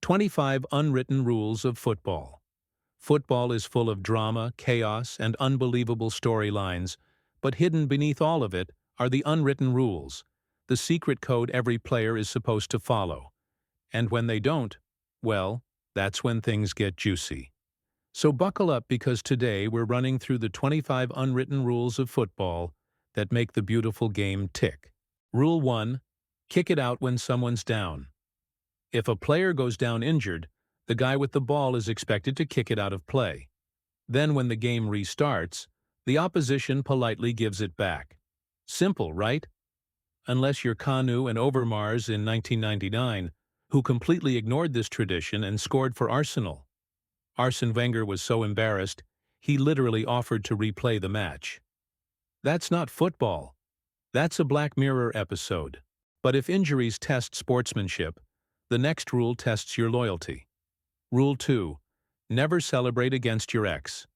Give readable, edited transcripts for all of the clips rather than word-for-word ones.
25 Unwritten Rules of Football. Football is full of drama, chaos, and unbelievable storylines, but hidden beneath all of it are the unwritten rules, the secret code every player is supposed to follow. And when they don't, well, that's when things get juicy. So buckle up because today we're running through the 25 unwritten rules of football that make the beautiful game tick. Rule 1. Kick it out when someone's down. If a player goes down injured, the guy with the ball is expected to kick it out of play. Then when the game restarts, the opposition politely gives it back. Simple, right? Unless you're Kanu and Overmars in 1999, who completely ignored this tradition and scored for Arsenal. Arsene Wenger was so embarrassed, he literally offered to replay the match. That's not football. That's a Black Mirror episode. But if injuries test sportsmanship, the next rule tests your loyalty. Rule 2. Never celebrate against your ex.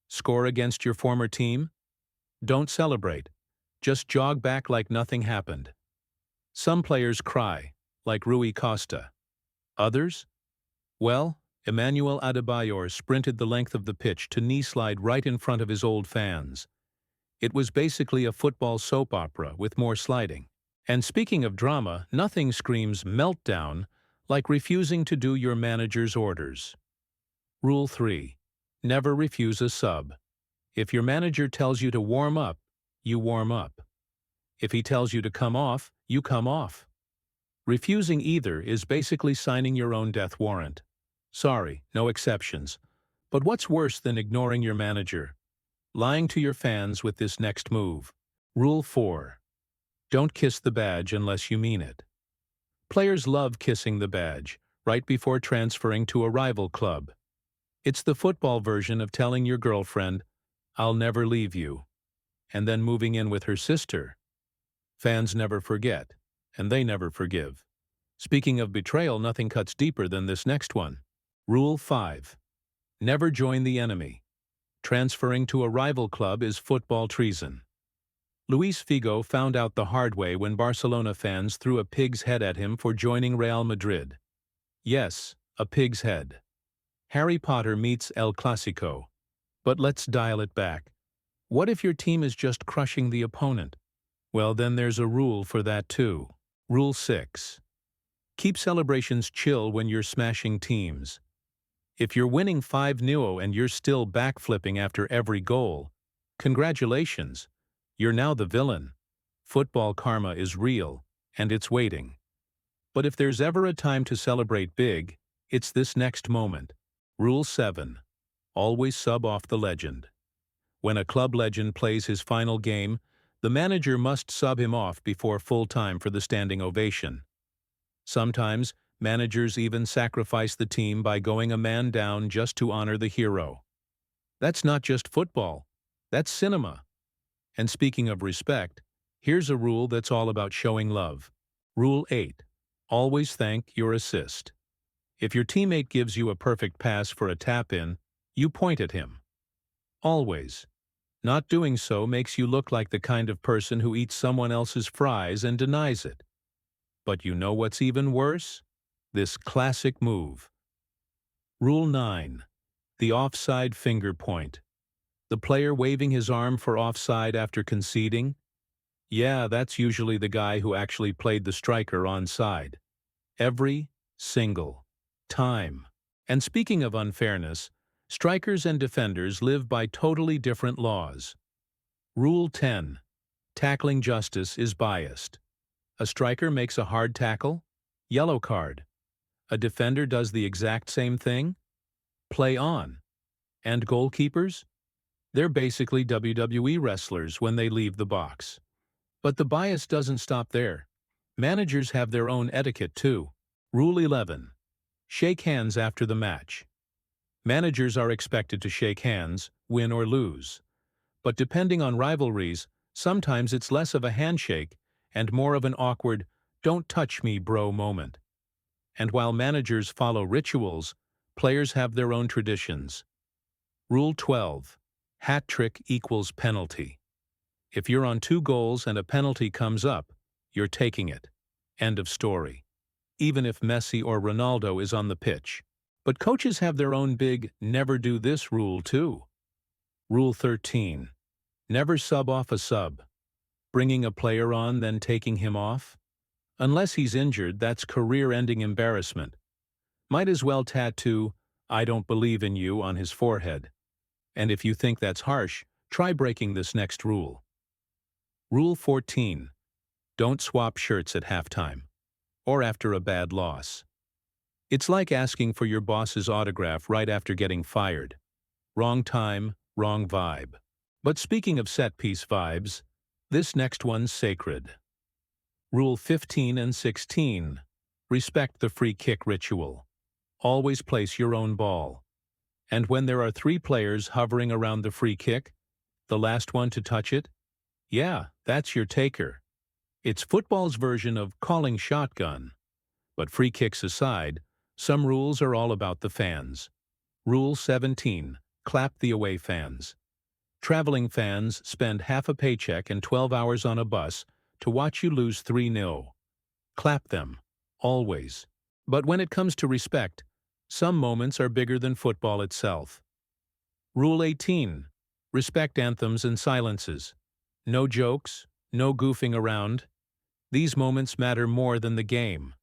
Score against your former team? Don't celebrate. Just jog back like nothing happened. Some players cry, like Rui Costa. Others? Well, Emmanuel Adebayor sprinted the length of the pitch to knee-slide right in front of his old fans. It was basically a football soap opera with more sliding. And speaking of drama, nothing screams meltdown like refusing to do your manager's orders. Rule 3. Never refuse a sub. If your manager tells you to warm up, you warm up. If he tells you to come off, you come off. Refusing either is basically signing your own death warrant. Sorry, no exceptions. But what's worse than ignoring your manager? Lying to your fans with this next move. Rule 4. Don't kiss the badge unless you mean it. Players love kissing the badge, right before transferring to a rival club. It's the football version of telling your girlfriend, "I'll never leave you," and then moving in with her sister. Fans never forget, and they never forgive. Speaking of betrayal, nothing cuts deeper than this next one. Rule 5. Never join the enemy. Transferring to a rival club is football treason. Luis Figo found out the hard way when Barcelona fans threw a pig's head at him for joining Real Madrid. Yes, a pig's head. Harry Potter meets El Clasico. But let's dial it back. What if your team is just crushing the opponent? Well, then there's a rule for that too. Rule 6. Keep celebrations chill when you're smashing teams. If you're winning 5-0 and you're still backflipping after every goal, congratulations. You're now the villain. Football karma is real, and it's waiting. But if there's ever a time to celebrate big, it's this next moment. Rule 7. Always sub off the legend. When a club legend plays his final game, the manager must sub him off before full time for the standing ovation. Sometimes, managers even sacrifice the team by going a man down just to honor the hero. That's not just football. That's cinema. And speaking of respect, here's a rule that's all about showing love. Rule 8. Always thank your assist. If your teammate gives you a perfect pass for a tap-in, you point at him. Always. Not doing so makes you look like the kind of person who eats someone else's fries and denies it. But you know what's even worse? This classic move. Rule 9. The offside finger point. The player waving his arm for offside after conceding? Yeah, that's usually the guy who actually played the striker onside. Every single time. And speaking of unfairness, strikers and defenders live by totally different laws. Rule 10. Tackling justice is biased. A striker makes a hard tackle? Yellow card. A defender does the exact same thing? Play on. And goalkeepers? They're basically WWE wrestlers when they leave the box. But the bias doesn't stop there. Managers have their own etiquette too. Rule 11. Shake hands after the match. Managers are expected to shake hands, win or lose. But depending on rivalries, sometimes it's less of a handshake and more of an awkward, "don't touch me, bro" moment. And while managers follow rituals, players have their own traditions. Rule 12. Hat trick equals penalty. If you're on 2 goals and a penalty comes up, you're taking it. End of story. even if Messi or Ronaldo is on the pitch. But coaches have their own big never do this rule too. Rule 13. Never sub off a sub. Bringing a player on, then taking him off? Unless he's injured, that's career-ending embarrassment. Might as well tattoo, "I don't believe in you" on his forehead. And if you think that's harsh, try breaking this next rule. Rule 14. Don't swap shirts at halftime, or after a bad loss. It's like asking for your boss's autograph right after getting fired. Wrong time, wrong vibe. But speaking of set-piece vibes, this next one's sacred. Rule 15 and 16. Respect the free kick ritual. Always place your own ball. And when there are 3 players hovering around the free kick, the last one to touch it? Yeah, that's your taker. It's football's version of calling shotgun. But free kicks aside, some rules are all about the fans. Rule 17. Clap the away fans. Traveling fans spend half a paycheck and 12 hours on a bus to watch you lose 3-0. Clap them. Always. But when it comes to respect, some moments are bigger than football itself. Rule 18. Respect anthems and silences. No jokes, no goofing around. These moments matter more than the game.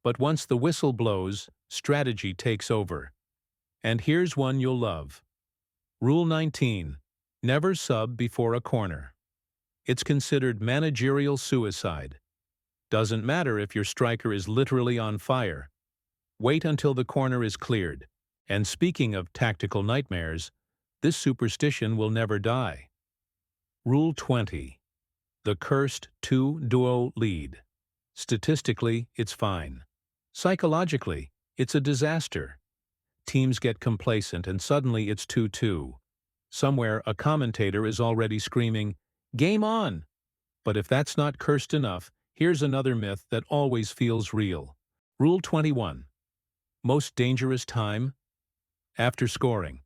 But once the whistle blows, strategy takes over. And here's one you'll love. Rule 19. Never sub before a corner. It's considered managerial suicide. Doesn't matter if your striker is literally on fire. Wait until the corner is cleared. And speaking of tactical nightmares, this superstition will never die. Rule 20. The cursed 2-duo lead. Statistically, it's fine. Psychologically, it's a disaster. Teams get complacent and suddenly it's 2-2. Somewhere a commentator is already screaming, "Game on!" But if that's not cursed enough, here's another myth that always feels real. Rule 21. Most dangerous time? After scoring.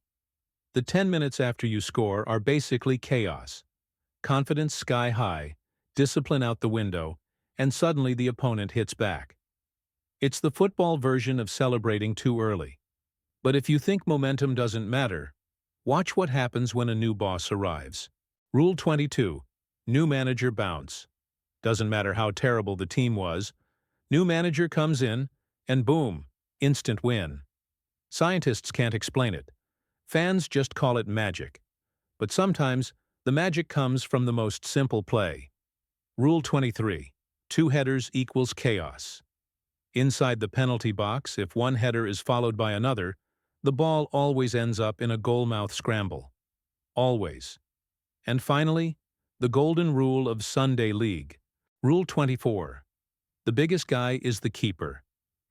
The 10 minutes after you score are basically chaos. Confidence sky high, discipline out the window, and suddenly the opponent hits back. It's the football version of celebrating too early. But if you think momentum doesn't matter, watch what happens when a new boss arrives. Rule 22. New manager bounce. Doesn't matter how terrible the team was. New manager comes in, and boom, instant win. Scientists can't explain it. Fans just call it magic. But sometimes, the magic comes from the most simple play. Rule 23. 2 headers equals chaos. Inside the penalty box, if one header is followed by another, the ball always ends up in a goalmouth scramble. Always. And finally, the golden rule of Sunday League. Rule 24. The biggest guy is the keeper.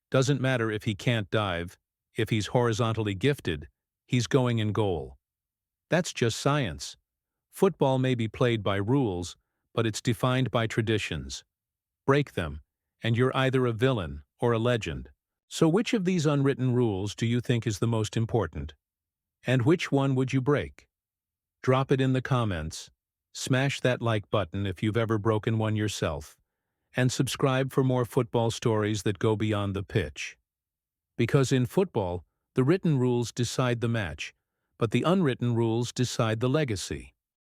Doesn't matter if he can't dive, if he's horizontally gifted, he's going in goal. That's just science. Football may be played by rules, but it's defined by traditions. Break them, and you're either a villain or a legend. So which of these unwritten rules do you think is the most important? And which one would you break? Drop it in the comments. Smash that like button if you've ever broken one yourself. And subscribe for more football stories that go beyond the pitch. Because in football, the written rules decide the match, but the unwritten rules decide the legacy.